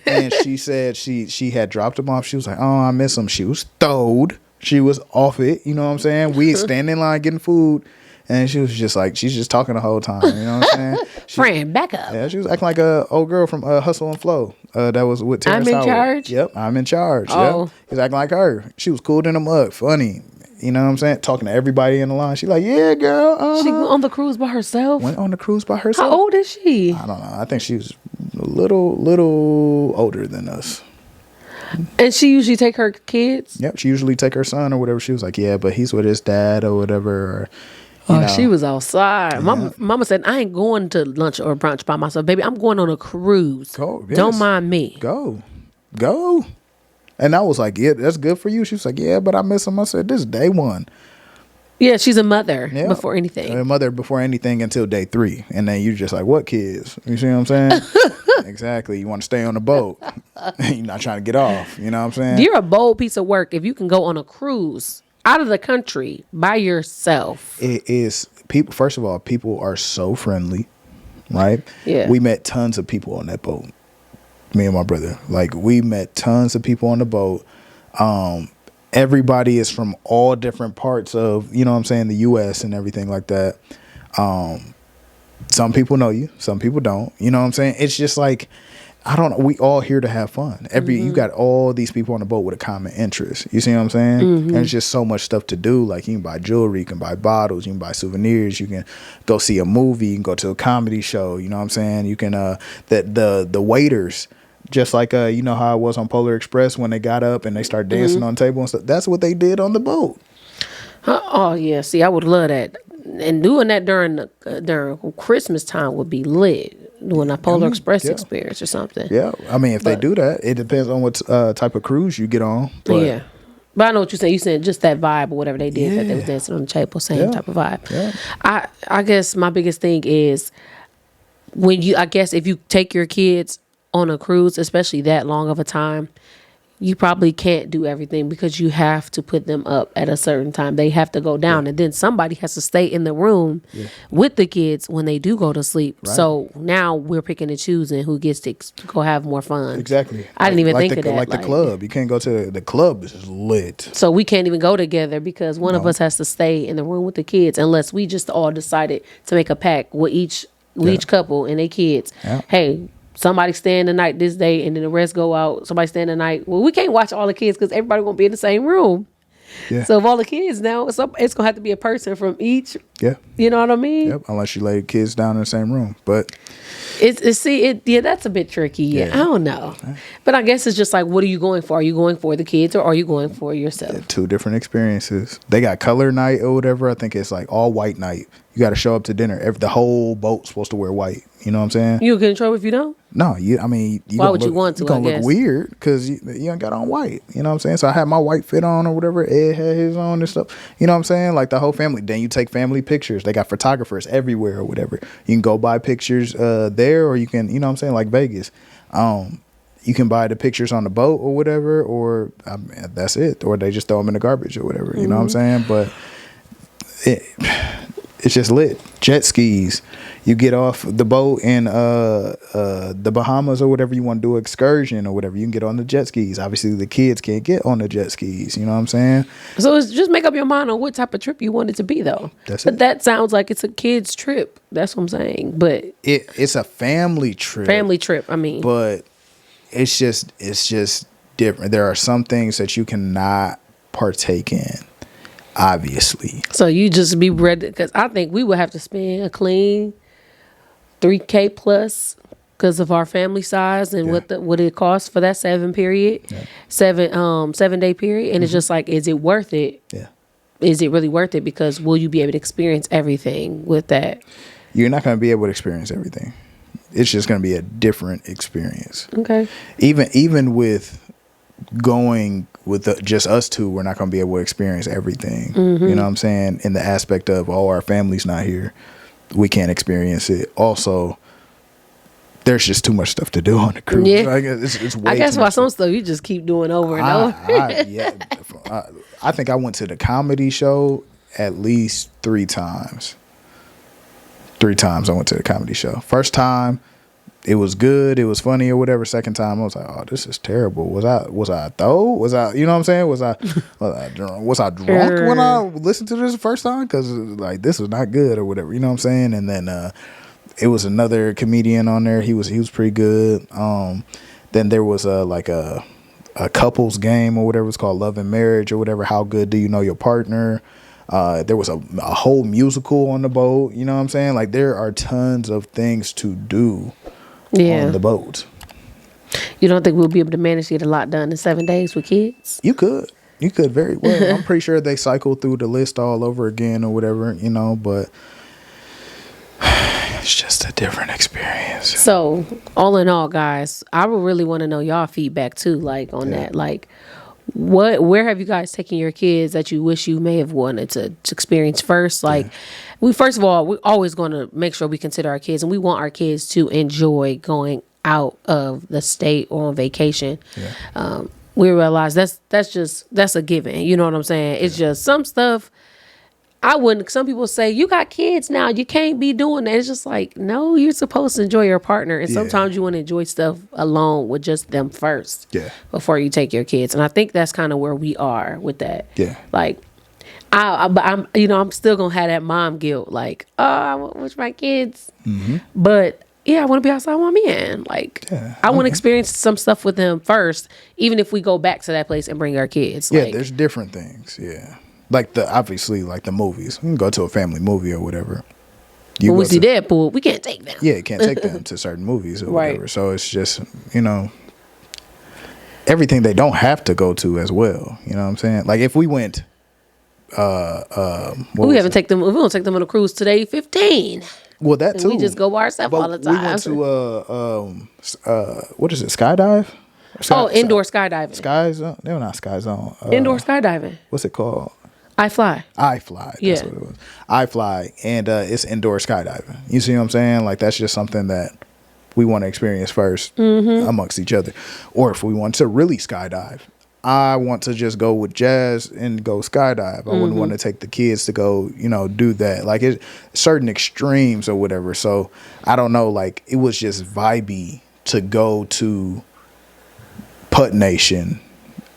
And she said she had dropped him off. She was like, oh, I miss him. She was throwed. She was off it. You know what I'm saying? We stand in line getting food. And she was just like, she's just talking the whole time. You know what I'm saying? Friend, back up. Yeah, she was acting like a old girl from Hustle and Flow. That was with Terrence I'm in Howard. charge? Yep, I'm in charge. Oh. Yep. He was acting like her. She was cool in the mug, funny. You know what I'm saying? Talking to everybody in the line. She like, yeah, girl. She went on the cruise by herself? Went on the cruise by herself. How old is she? I don't know. I think she was a little older than us. And she usually take her kids? Yep, she usually take her son or whatever. She was like, yeah, but he's with his dad or whatever. Or, you know. She was outside. Mama said, I ain't going to lunch or brunch by myself. Baby, I'm going on a cruise. Go, yes. Don't mind me. Go. And I was like, yeah, that's good for you. She was like, yeah, but I miss him. I said, this is day one. Yeah, she's a mother before anything. A mother before anything until day 3. And then you just like, what kids? You see what I'm saying? Exactly. You want to stay on the boat. You're not trying to get off. You know what I'm saying? You're a bold piece of work if you can go on a cruise out of the country by yourself. It is people. First of all, people are so friendly, right? Yeah. We met tons of people on that boat. Me and my brother, like we met tons of people on the boat. Everybody is from all different parts of, you know what I'm saying, the U.S. and everything like that. Some people know you, some people don't. You know what I'm saying? It's just like, I don't know. We all here to have fun. You got all these people on the boat with a common interest. You see what I'm saying? And it's just so much stuff to do. Like you can buy jewelry, you can buy bottles, you can buy souvenirs, you can go see a movie, you can go to a comedy show. You know what I'm saying? You can the waiters, just like you know how it was on Polar Express when they got up and they started dancing on the table and stuff. That's what they did on the boat. Oh yeah. See, I would love that. And doing that during Christmas time would be lit. Doing a Polar Express experience or something. Yeah, I mean, if they do that, it depends on what type of cruise you get on. But yeah, but I know what you're saying. You said just that vibe or whatever they did that they was dancing on the table, same type of vibe. Yeah. I guess my biggest thing is if you take your kids on a cruise, especially that long of a time, you probably can't do everything because you have to put them up at a certain time. They have to go down, and then somebody has to stay in the room with the kids when they do go to sleep. Right. So now we're picking and choosing who gets to go have more fun. Exactly. I didn't even think of that. Like the club. You can't go to the club. Is lit. So we can't even go together because one of us has to stay in the room with the kids unless we just all decided to make a pact with each couple and their kids. Yeah. Hey, somebody staying the night this day and then the rest go out. Somebody staying the night. Well, we can't watch all the kids because everybody won't be in the same room. Yeah. So if all the kids now, it's going to have to be a person from each. Yeah. You know what I mean? Yep. Unless you lay kids down in the same room. But that's a bit tricky. Yeah. I don't know. But I guess it's just like, what are you going for? Are you going for the kids or are you going for yourself? Yeah, 2 different experiences. They got color night or whatever. I think it's like all white night. You got to show up to dinner. The whole boat's supposed to wear white. You know what I'm saying? You get in trouble if you don't? No, why would you want to? You're gonna look weird because you ain't got on white. You know what I'm saying? So I had my white fit on or whatever. Ed had his on and stuff. You know what I'm saying? Like the whole family. Then you take family pictures. They got photographers everywhere or whatever. You can go buy pictures there, or you can, you know what I'm saying, like Vegas. You can buy the pictures on the boat or whatever, or that's it. Or they just throw them in the garbage or whatever. You know what I'm saying? But it's just lit. Jet skis. You get off the boat in the Bahamas or whatever, you want to do an excursion or whatever, you can get on the jet skis. Obviously, the kids can't get on the jet skis. You know what I'm saying? So it's just make up your mind on what type of trip you want it to be, though. But that sounds like it's a kid's trip. That's what I'm saying. But it's a family trip. Family trip, I mean. But it's just different. There are some things that you cannot partake in. Obviously. So you just be ready, because I think we would have to spend a clean $3,000 plus because of our family size and what it costs for that 7 day period, and it's just like, is it worth it? Yeah. Is it really worth it? Because will you be able to experience everything with that? You're not going to be able to experience everything. It's just going to be a different experience. Okay. Even with going with just us 2, we're not going to be able to experience everything. You know what I'm saying? In the aspect of, our family's not here, we can't experience it. Also, there's just too much stuff to do on the cruise. Yeah. Like, it's way I guess too why much some stuff you just keep doing over and over. I think I went to the comedy show at least 3 times. 3 times I went to the comedy show. First time, it was good, it was funny or whatever. Second time, I was like, oh, this is terrible. Was I though? Was I, you know what I'm saying? Was I drunk when I listened to this the first time? Because like this was not good or whatever. You know what I'm saying? And then it was another comedian on there. He was pretty good. Then there was a couples game or whatever it's called, Love and Marriage or whatever. How good do you know your partner? There was a whole musical on the boat. You know what I'm saying? Like there are tons of things to do on the boat. You don't think we'll be able to manage to get a lot done in 7 days with kids? You could very well. I'm pretty sure they cycle through the list all over again or whatever, you know, but it's just a different experience. So all in all, guys, I would really want to know y'all feedback too, like on that. Like where have you guys taken your kids that you wish you may have wanted to experience first? Like first of all, we're always going to make sure we consider our kids, and we want our kids to enjoy going out of the state or on vacation. We realize that's a given. You know what I'm saying? It's just some stuff some people say, you got kids now, you can't be doing that. It's just like, no, you're supposed to enjoy your partner. And sometimes you want to enjoy stuff alone with just them first before you take your kids. And I think that's kind of where we are with that. Like, I'm still going to have that mom guilt. Like, oh, I want to watch my kids. But yeah, I want to be outside with my man. Like, I want to experience some stuff with them first, even if we go back to that place and bring our kids. Yeah, there's different things. Yeah. Like obviously like the movies. We can go to a family movie or whatever. When we see Deadpool, we can't take them. Yeah, can't take them to certain movies or whatever. So it's just, you know, everything they don't have to go to as well. You know what I'm saying? Like if we went we don't take them on a cruise today 15. Well, that too. We just go by ourselves all the time. We went to what is it? Skydive? Indoor skydiving. Sky Zone? They were not Sky Zone. Indoor skydiving. What's it called? I Fly. That's what it was. I Fly, and it's indoor skydiving. You see what I'm saying? Like that's just something that we want to experience first amongst each other. Or if we want to really skydive, I want to just go with Jazz and go skydive. I wouldn't want to take the kids to go, you know, do that. Like it's certain extremes or whatever. So I don't know. Like it was just vibey to go to Putt Nation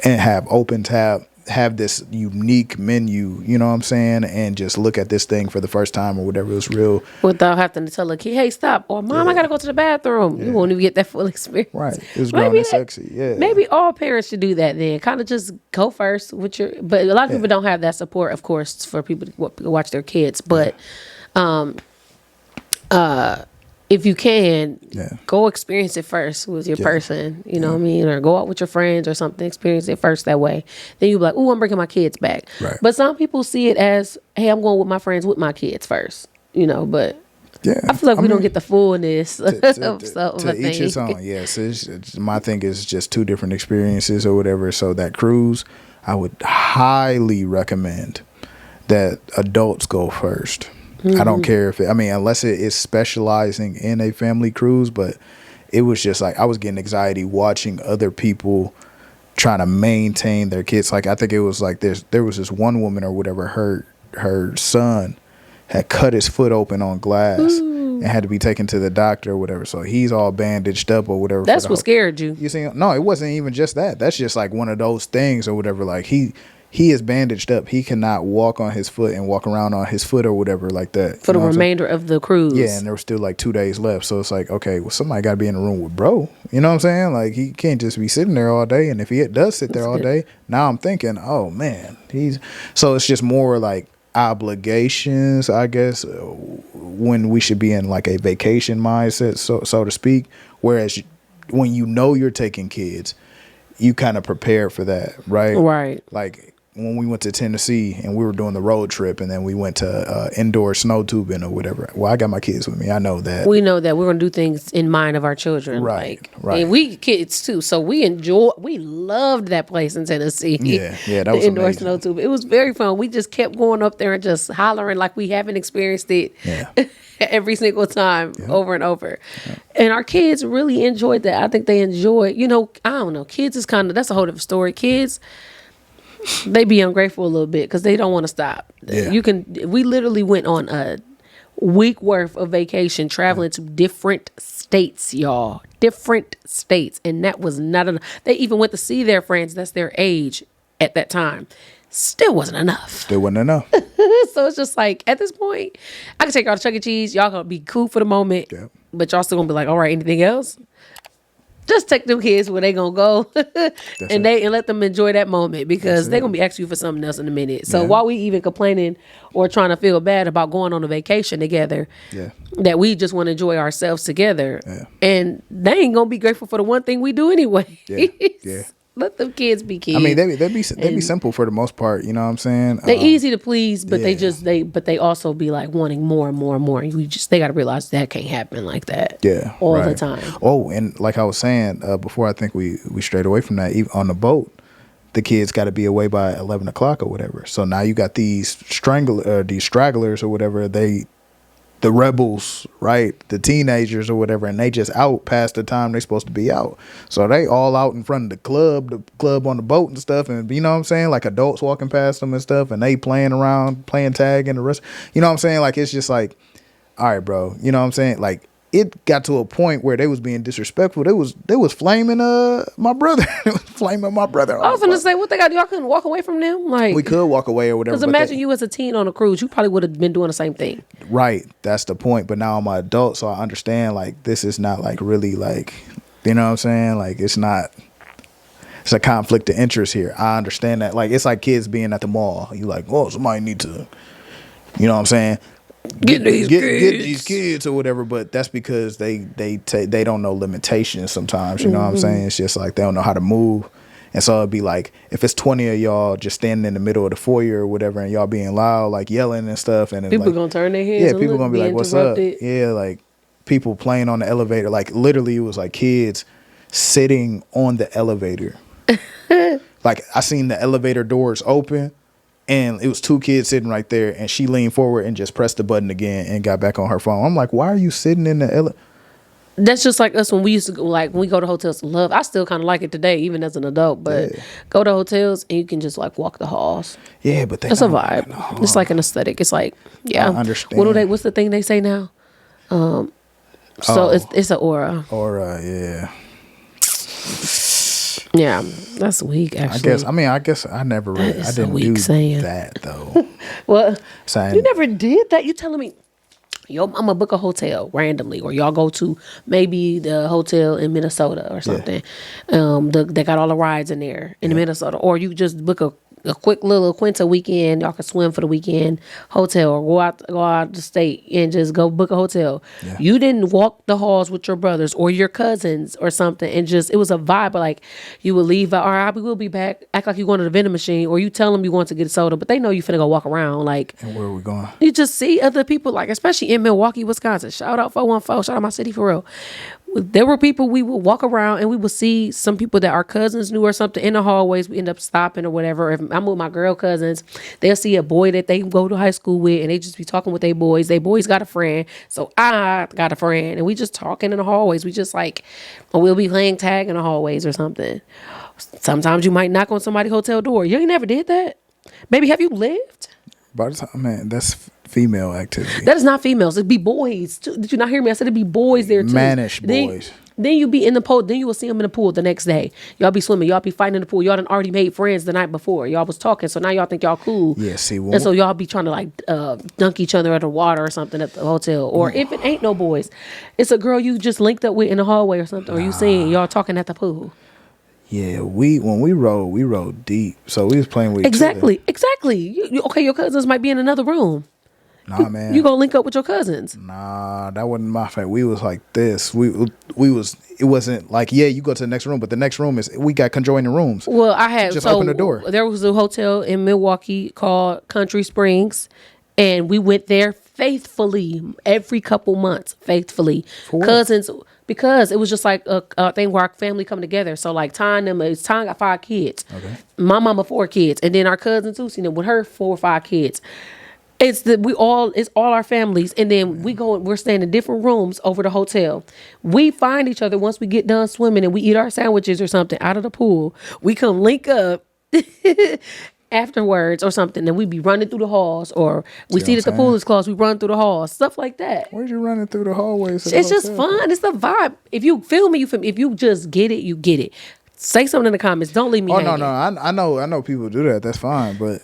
and have open tap, have this unique menu, you know what I'm saying, and just look at this thing for the first time or whatever. It was real. Without having to tell a kid, hey, stop, or Mom, I gotta go to the bathroom. You won't even get that full experience. Right. It was grown and sexy. Yeah. Maybe all parents should do that then. Kind of just go first with but a lot of people don't have that support, of course, for people to watch their kids. But if you can, go experience it first with your person, you know what I mean? Or go out with your friends or something, experience it first that way. Then you'll be like, oh, I'm bringing my kids back. Right. But some people see it as, hey, I'm going with my friends with my kids first, you know, but I feel like we don't get the fullness of to each his own. Yes, it's, my thing is just 2 different experiences or whatever. So that cruise, I would highly recommend that adults go first. I don't care if unless it is specializing in a family cruise, but it was just like I was getting anxiety watching other people trying to maintain their kids. Like I think it was like there was this one woman or whatever, her son had cut his foot open on glass and had to be taken to the doctor or whatever. So he's all bandaged up or whatever. That's what scared you. You see, no, it wasn't even just that. That's just like one of those things or whatever. Like he is bandaged up. He cannot walk on his foot and walk around on his foot or whatever like that. For the remainder of the cruise. Yeah, and there were still like 2 days left. So it's like, okay, well, somebody got to be in the room with bro. You know what I'm saying? Like, he can't just be sitting there all day. And if he does sit there all day, now I'm thinking, oh, man. So it's just more like obligations, I guess, when we should be in like a vacation mindset, so to speak. Whereas when you know you're taking kids, you kind of prepare for that, right? Right. Like when we went to Tennessee and we were doing the road trip and then we went to indoor snow tubing or whatever. Well, I got my kids with me. I know that. We know that we're going to do things in mind of our children. Right. And we kids too. So we loved that place in Tennessee. Yeah, that was indoor amazing. snow tubing. It was very fun. We just kept going up there and just hollering like we haven't experienced it. Yeah. every single time, over and over. And our kids really enjoyed that. I think they enjoy, I don't know. Kids is that's a whole different story. Kids, they be ungrateful a little bit because they don't want to stop. Yeah. We literally went on a week worth of vacation traveling to different states, y'all. Different states. And that was not enough. They even went to see their friends that's their age at that time. Still wasn't enough. Still wasn't enough. So it's just like, at this point, I can take y'all to Chuck E. Cheese. Y'all gonna be cool for the moment. Yep. But y'all still gonna be like, all right, anything else? Just take them kids where they gonna go and let them enjoy that moment, because they're gonna be asking you for something else in a minute. So while we even complaining or trying to feel bad about going on a vacation together, that we just want to enjoy ourselves together, and they ain't gonna be grateful for the one thing we do anyway. Yeah. Let them kids be kids. I mean, they be simple for the most part. You know what I'm saying? They easy to please, but they also be like wanting more and more and more. And they got to realize that can't happen like that. Yeah, all the time. Oh, and like I was saying before, I think we strayed away from that. Even on the boat, the kids got to be away by 11 o'clock or whatever. So now you got these stragglers or whatever. The rebels, right? The teenagers or whatever, and they just out past the time they supposed to be out. So they all out in front of the club on the boat and stuff, and you know what I'm saying? Like adults walking past them and stuff, and they playing around, playing tag and the rest. You know what I'm saying? Like, it's just like, all right, bro. You know what I'm saying? Like, it got to a point where they was being disrespectful. They was flaming my brother. It was flaming my brother. I was gonna say, what they got? Y'all couldn't walk away from them? Like, we could walk away or whatever. Because imagine you as a teen on a cruise, you probably would have been doing the same thing. Right, that's the point. But now I'm an adult, so I understand. Like, this is not like really like, you know what I'm saying? Like, it's a conflict of interest here. I understand that. Like, it's like kids being at the mall. You like, oh, somebody need to, you know what I'm saying? Get these kids or whatever, but that's because they don't know limitations sometimes. You know what I'm saying? It's just like they don't know how to move, and so it'd be like if it's 20 of y'all just standing in the middle of the foyer or whatever, and y'all being loud, like yelling and stuff, and people gonna turn their heads. Yeah, people gonna be like, "What's up?" Yeah, like people playing on the elevator. Like literally, it was like kids sitting on the elevator. Like I seen the elevator doors open. And it was two kids sitting right there, and she leaned forward and just pressed the button again and got back on her phone. I'm like, why are you sitting in the elevator? That's just like us when we used to go, like when we go to hotels. I still kind of like it today, even as an adult. But go to hotels and you can just like walk the halls. Yeah, but that's a vibe. It's like an aesthetic. It's like, yeah. I understand. What's the thing they say now? It's an aura. Aura, yeah. Yeah, that's weak. Actually, I guess I never really. I didn't do that though. Well, you never did that. You telling me? Yo, I'm gonna book a hotel randomly, or y'all go to maybe the hotel in Minnesota or something. They got all the rides in there in Minnesota, or you just book a quick little Quinta weekend. Y'all can swim for the weekend hotel, or go out the state and just go book a hotel. Yeah. You didn't walk the halls with your brothers or your cousins or something, and just it was a vibe. Like you would leave, all right, we will be back. Act like you going to the vending machine, or you tell them you want to get a soda, but they know you finna go walk around. Like, and where are we going? You just see other people, like especially in Milwaukee, Wisconsin. Shout out 414. Shout out my city for real. There were people we would walk around and we would see some people that our cousins knew or something in the hallways. We end up stopping or whatever. If I'm with my girl cousins, they'll see a boy that they go to high school with and they just be talking with their boys. Their boys got a friend. So I got a friend and we just talking in the hallways. We just like, or we'll be playing tag in the hallways or something. Sometimes you might knock on somebody's hotel door. You ain't never did that? Baby, have you lived? By the time, man, that's female activity. That is not females. It'd be boys too. Did you not hear me? I said it'd be boys there too. Mannish boys. Then you be in the pool. Then you will see them in the pool the next day. Y'all be swimming. Y'all be fighting in the pool. Y'all done already made friends the night before. Y'all was talking. So now y'all think y'all cool. Yeah, see. And so y'all be trying to like dunk each other at the water or something at the hotel. Or if it ain't no boys, it's a girl you just linked up with in the hallway or something. Or you seeing y'all talking at the pool. Yeah, when we rode deep. So we was playing with exactly. each Your cousins might be in another room. Nah, man. You gonna link up with your cousins? Nah, that wasn't my fault. We was like this. It wasn't like, yeah, you go to the next room, but the next room we got conjoining rooms. Well, I had just open the door. There was a hotel in Milwaukee called Country Springs, and we went there faithfully every couple months. Faithfully, cousins. Because it was just like a thing where our family come together. So like Ty got 5 kids. Okay. My mama 4 kids. And then our cousin too, with her 4 or 5 kids. It's all our families, and then we're staying in different rooms over the hotel. We find each other once we get done swimming and we eat our sandwiches or something out of the pool. We come link up afterwards or something, and we be running through the halls, or we see that the pool is closed, we run through the halls, stuff like that. Where's you running through the hallways? It's just fun. It's the vibe. If you feel me, you feel me. If you just get it, you get it. Say something in the comments. Don't leave me hanging. No. I know people do that. That's fine, but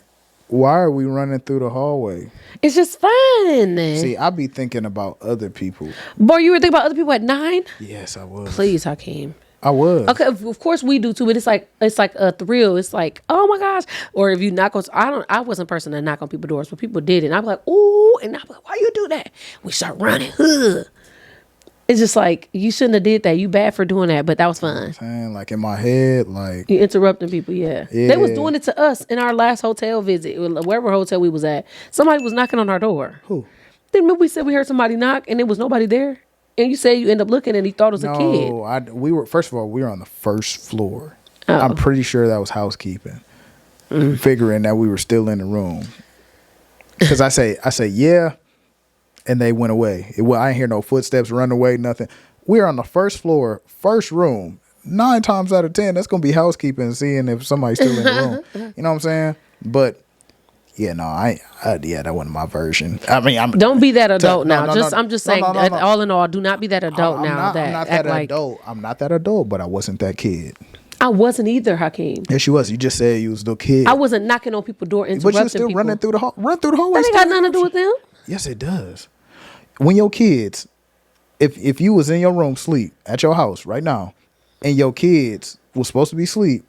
why are we running through the hallway? It's just fun. See, I be thinking about other people. Boy, you were thinking about other people at 9? Yes, I was. Please, Hakeem. I was. Okay, of course we do too, but it's like a thrill. It's like, oh my gosh. Or if you knock on, I wasn't a person to knock on people's doors, but people did it. And I'm like, ooh, and I'm like, why you do that? We start running. Ugh. It's just like, you shouldn't have did that. You bad for doing that, but that was fun. Like in my head, like you interrupting people, yeah. They was doing it to us in our last hotel visit, wherever hotel we was at. Somebody was knocking on our door. Who? Then we said we heard somebody knock and there was nobody there. And you say you end up looking and he thought it was a kid. No, we were on the first floor. Oh. I'm pretty sure that was housekeeping. Figuring that we were still in the room. Because I say yeah. And they went away. I didn't hear no footsteps run away, nothing. We're on the first floor, first room. 9 times out of 10, that's going to be housekeeping, seeing if somebody's still in the room. You know what I'm saying? But, yeah, no, that wasn't my version. I mean, don't be that adult now. I'm just saying, all in all, do not be that adult now. I'm not that adult. I'm not that adult, but I wasn't that kid. I wasn't either, Hakeem. Yes, you was. You just said you was the kid. I wasn't knocking on people's door, interrupting but you still people. Running through the run through the hallway. That ain't got nothing to do with them. Yes, it does. When your kids, if you was in your room sleep at your house right now, and your kids was supposed to be asleep,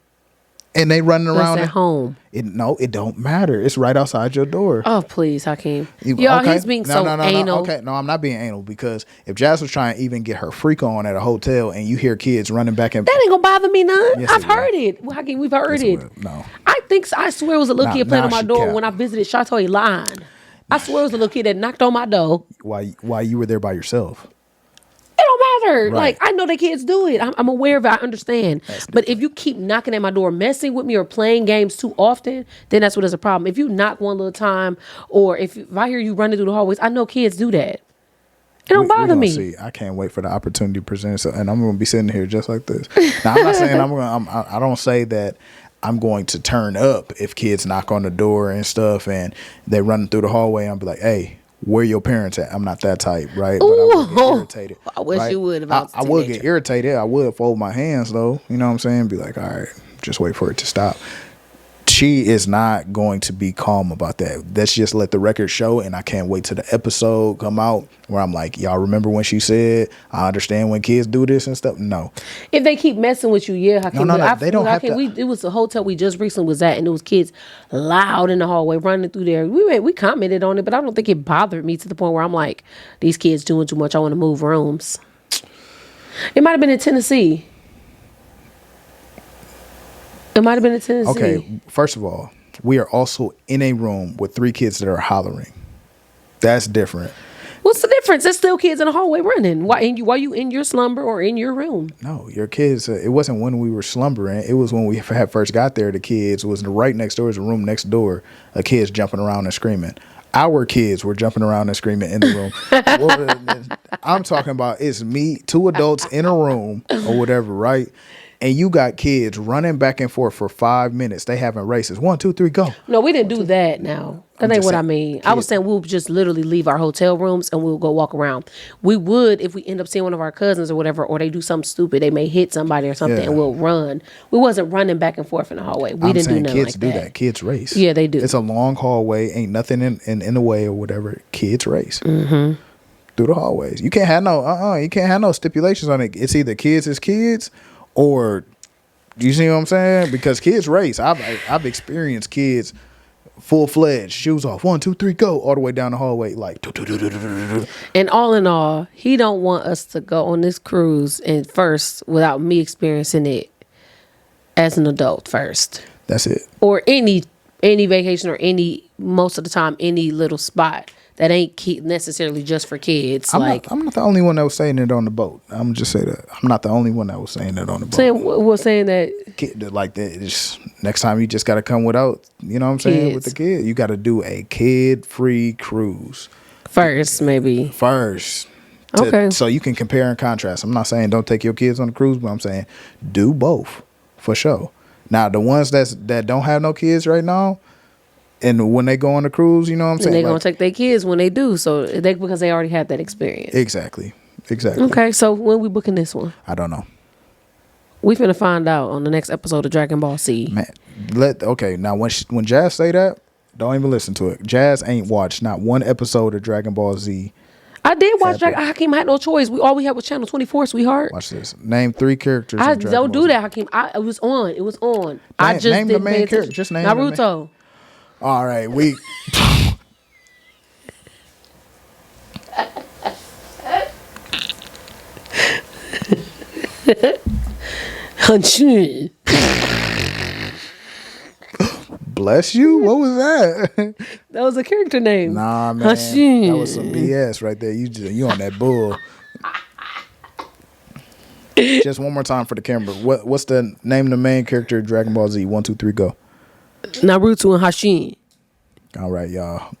and they running around at home, it don't matter. It's right outside your door. Oh please, Hakeem. He's being anal. Okay, no, I'm not being anal, because if Jazz was trying to even get her freak on at a hotel, and you hear kids running back and that ain't gonna bother me none. Yes, I've heard it. Well, Hakeem, we've heard it. No, I swear it was a little kid playing on my door when I visited Chateau Line. I swear it was a little kid that knocked on my door. Why you were there by yourself? It don't matter. Right. Like, I know the kids do it. I'm aware of it. I understand. But if you keep knocking at my door, messing with me or playing games too often, then that's what is a problem. If you knock one little time, or if I hear you running through the hallways, I know kids do that. It don't bother me. See, I can't wait for the opportunity to present itself, and I'm going to be sitting here just like this. Now, I'm not saying I don't say that I'm going to turn up if kids knock on the door and stuff and they run through the hallway. I'll be like, hey, where your parents at? I'm not that type, right? But I would get irritated. I wish you would. I would get irritated. I would fold my hands, though. You know what I'm saying? Be like, all right, just wait for it to stop. She is not going to be calm about that. Let's just let the record show, and I can't wait till the episode come out where I'm like, y'all remember when she said, I understand when kids do this and stuff? No. If they keep messing with you, yeah, Hakeem. No, they don't have to. It was a hotel we just recently was at, and it was kids loud in the hallway running through there. We commented on it, but I don't think it bothered me to the point where I'm like, these kids doing too much. I want to move rooms. It might have been in Tennessee. It might have been in Tennessee. Okay, first of all, we are also in a room with 3 kids that are hollering. That's different. What's the difference? There's still kids in the hallway running. Why you in your slumber or in your room? No, your kids, it wasn't when we were slumbering. It was when we had first got there. The kids was right next door, is a room next door, kids jumping around and screaming. Our kids were jumping around and screaming in the room. I'm talking about, it's me, 2 adults in a room or whatever, right? And you got kids running back and forth for 5 minutes. They having races. 1, 2, 3, go. No, we didn't do that now. That ain't what I mean. I was saying we'll just literally leave our hotel rooms and we'll go walk around. We would, if we end up seeing one of our cousins or whatever, or they do something stupid, they may hit somebody or something, and we'll run. We wasn't running back and forth in the hallway. We didn't do nothing like that. Kids do that. Kids race. Yeah, they do. It's a long hallway. Ain't nothing in the way or whatever. Kids race. Mm-hmm. Through the hallways. You can't have no stipulations on it. It's either kids is kids, or... You see what I'm saying? Because kids race. I've experienced kids full-fledged, shoes off, 1, 2, 3, go, all the way down the hallway, like. And all in all, he don't want us to go on this cruise and first without me experiencing it as an adult first. That's it. Or any vacation, or most of the time, any little spot that ain't necessarily just for kids. I'm not the only one that was saying it on the boat. I'm just say that I'm not the only one that was saying it on the boat. Saying that kid, like that. Just, next time you just got to come without. You know what I'm saying? With the kid, you got to do a kid-free cruise first, maybe first. Okay. So you can compare and contrast. I'm not saying don't take your kids on the cruise, but I'm saying do both for sure. Now the ones that don't have no kids right now, and when they go on the cruise, you know what I'm saying, they're gonna take their kids when they do, so because they already had that experience. Exactly. Okay, so when we booking this one? I don't know. We finna find out on the next episode of Dragon Ball Z. Man, now when Jazz say that, don't even listen to it. Jazz ain't watched not one episode of Dragon Ball Z. I did watch Dragon. Hakeem had no choice. We had was channel 24, sweetheart. Watch this. Name 3 characters. I don't do that, Hakeem. It was on. I just name the main character. Just name Naruto. All right, we. Hanshin. Bless you. What was that? That was a character name. Nah, man. Hanshin. That was some BS right there. You on that bull. Just one more time for the camera. What's the name of the main character of Dragon Ball Z? 1, 2, 3, go. Naruto and Hanshin. All right, y'all.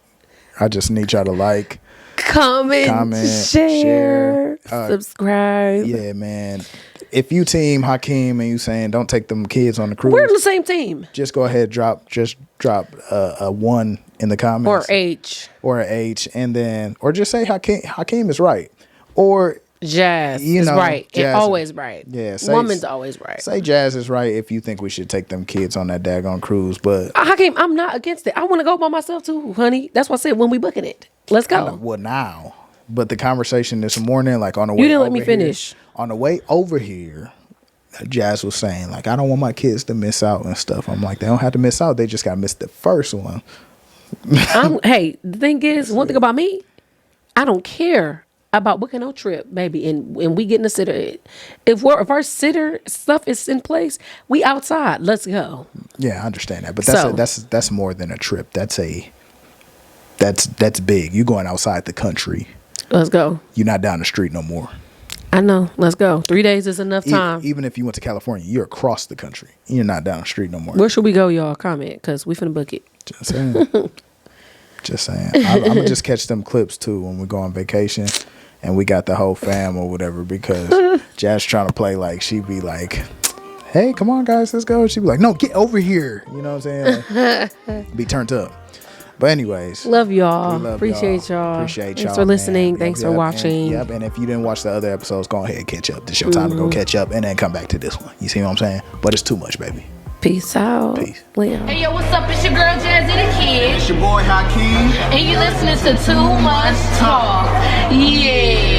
I just need y'all to like, comment, share, subscribe. Yeah, man. If you team Hakeem and you saying don't take them kids on the cruise, we're the same team. Just go ahead, drop a 1 in the comments or an H, and then or just say Hakeem is right, or Jazz is right. It's always right. Yeah, woman's always right. Say Jazz is right if you think we should take them kids on that daggone cruise. But Hakeem, I'm not against it. I want to go by myself too, honey. That's why I said when we booking it, let's go. Well, now, but the conversation this morning, like on the way, you didn't let me finish. On the way over here, Jazz was saying like, I don't want my kids to miss out and stuff. I'm like, they don't have to miss out. They just got to miss the first one. Hey, the thing is, one thing about me, I don't care about booking no trip, baby, and we getting a sitter. If our sitter stuff is in place, we outside. Let's go. Yeah, I understand that, but that's more than a trip. That's big. You going outside the country. Let's go. You're not down the street no more. I know. Let's go. 3 days is enough time. Even if you went to California, you're across the country. You're not down the street no more. Where should we go, y'all? Comment, because we finna book it. Just saying. Just saying. I'm going to just catch them clips, too, when we go on vacation. And we got the whole fam or whatever, because Jazz trying to play like she be like, hey, come on, guys, let's go. She be like, no, get over here. You know what I'm saying? Be turned up. But anyways. Love y'all. Appreciate y'all. Thanks for listening. Man. Thanks for watching. And if you didn't watch the other episodes, go ahead and catch up. This is your time to go catch up and then come back to this one. You see what I'm saying? But it's too much, baby. Peace out. Peace. Leon. Hey, yo, what's up? It's your girl, Jazzy the Kid. It's your boy, Hakeem. And you listening to Too Much Talk. Yeah.